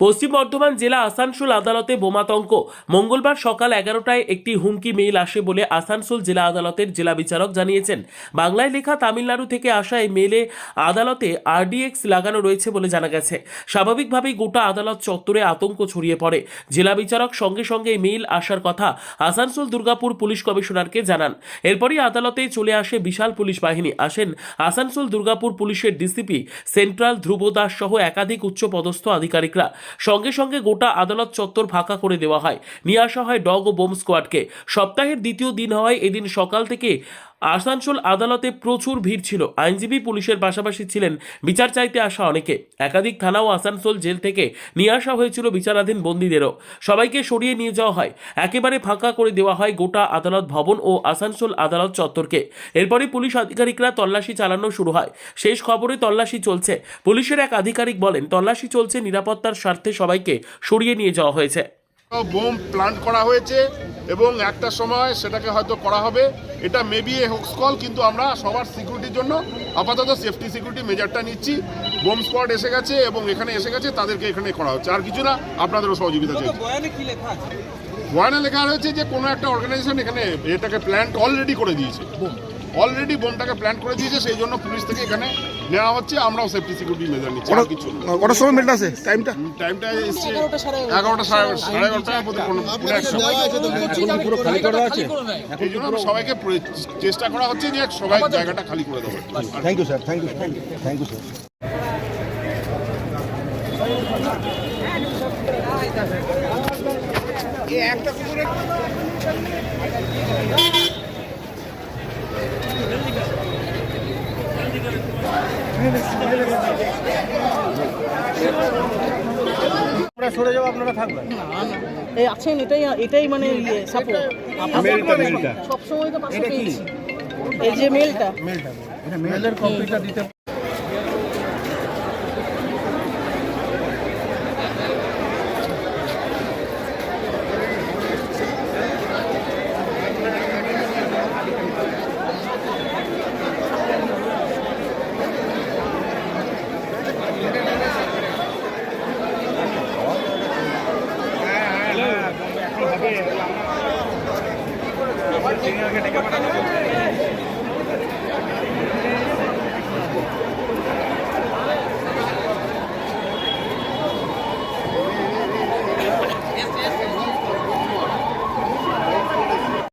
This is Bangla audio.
পশ্চিম বর্ধমান জেলা আসানসোল আদালতে বোমাতঙ্ক। মঙ্গলবার সকাল 11টায় একটি হুমকি মেইল আসে বলে আসানসোল জেলা আদালতের জেলা বিচারক জানিয়েছেন। বাংলায় লেখা, তামিলনাড়ু থেকে আসা এই মেইলে আদালতে আরডিএক্স লাগানো রয়েছে বলে জানা গেছে। স্বাভাবিকভাবেই গোটা আদালত চত্বরে আতঙ্ক ছড়িয়ে পড়ে। জেলা বিচারক সঙ্গে সঙ্গে এই মেইল আসার কথা আসানসোল দুর্গাপুর পুলিশ কমিশনারকে জানান। এরপরই আদালতে চলে আসে বিশাল পুলিশ বাহিনী। আসেন আসানসোল দুর্গাপুর পুলিশের ডিসিপি সেন্ট্রাল ধ্রুব দাস সহ একাধিক উচ্চপদস্থ আধিকারিকরা। সঙ্গে সঙ্গে গোটা আদালত চত্বর ফাঁকা করে দেওয়া হয়। নিয়ে আসা হয় ডগ ও বোম স্কোয়াডকে। সপ্তাহের দ্বিতীয় দিন হওয়ায় এদিন সকাল থেকে আসানসোল আদালতে প্রচুর ভিড় ছিল। আইনজীবী, পুলিশের পাশাপাশি ছিলেন বিচার চাইতে আসা অনেকে। একাধিক থানা ও আসানসোল জেল থেকে নিয়ে আসা হয়েছিল বিচারাধীন বন্দীদেরও। সবাইকে সরিয়ে নিয়ে যাওয়া হয়। একেবারে ফাঁকা করে দেওয়া হয় গোটা আদালত ভবন ও আসানসোল আদালত চত্বরকে। এরপরই পুলিশ আধিকারিকরা তল্লাশি চালানো শুরু হয়। শেষ খবরে তল্লাশি চলছে। পুলিশের এক আধিকারিক বলেন, তল্লাশি চলছে, নিরাপত্তার স্বার্থে সবাইকে সরিয়ে নিয়ে যাওয়া হয়েছে। বোম প্ল্যান্ট করা হয়েছে এবং একটা সময় সেটাকে হয়তো করা হবে। এটা মেবি এ হোক্স কল, কিন্তু আমরা সবার সিকিউরিটির জন্য আপাতত সেফটি সিকিউরিটি মেজারটা নিচ্ছি। বোম স্কোয়াড এসে গেছে এবং এখানে এসে গেছে, তাদেরকে এখানে করা হচ্ছে। আর কিছু না, আপনাদেরও সহযোগিতা চাই। বয়ানে লেখা রয়েছে যে কোনো একটা অর্গানাইজেশন এখানে এটাকে প্ল্যান্ট অলরেডি করে দিয়েছে, অলরেডি বোমটাকে প্ল্যান করে দিয়েছে, সেই জন্য পুলিশ থেকে এখানে নেওয়া হচ্ছে। আমরাও সেফটি সিকিউরিটি মেজার নিচ্ছি। আর কিছু কটার সময় মেলটা আছে? টাইমটা এসছে 11টা সাড়ে 11টার মধ্যে পুরো খালি করা আছে। এই জন্য সবাইকে চেষ্টা করা হচ্ছে যে সবাই জায়গাটা খালি করে দেবো। Thank you sir, thank you, thank you sir. সরে যাবো, আপনারা থাকবেন। এই আছেন, এটাই মানে সাপোর্ট। সবসময় তো পাশে পেয়েছি। এই যে মেলটা মেলের কপিটা দিতে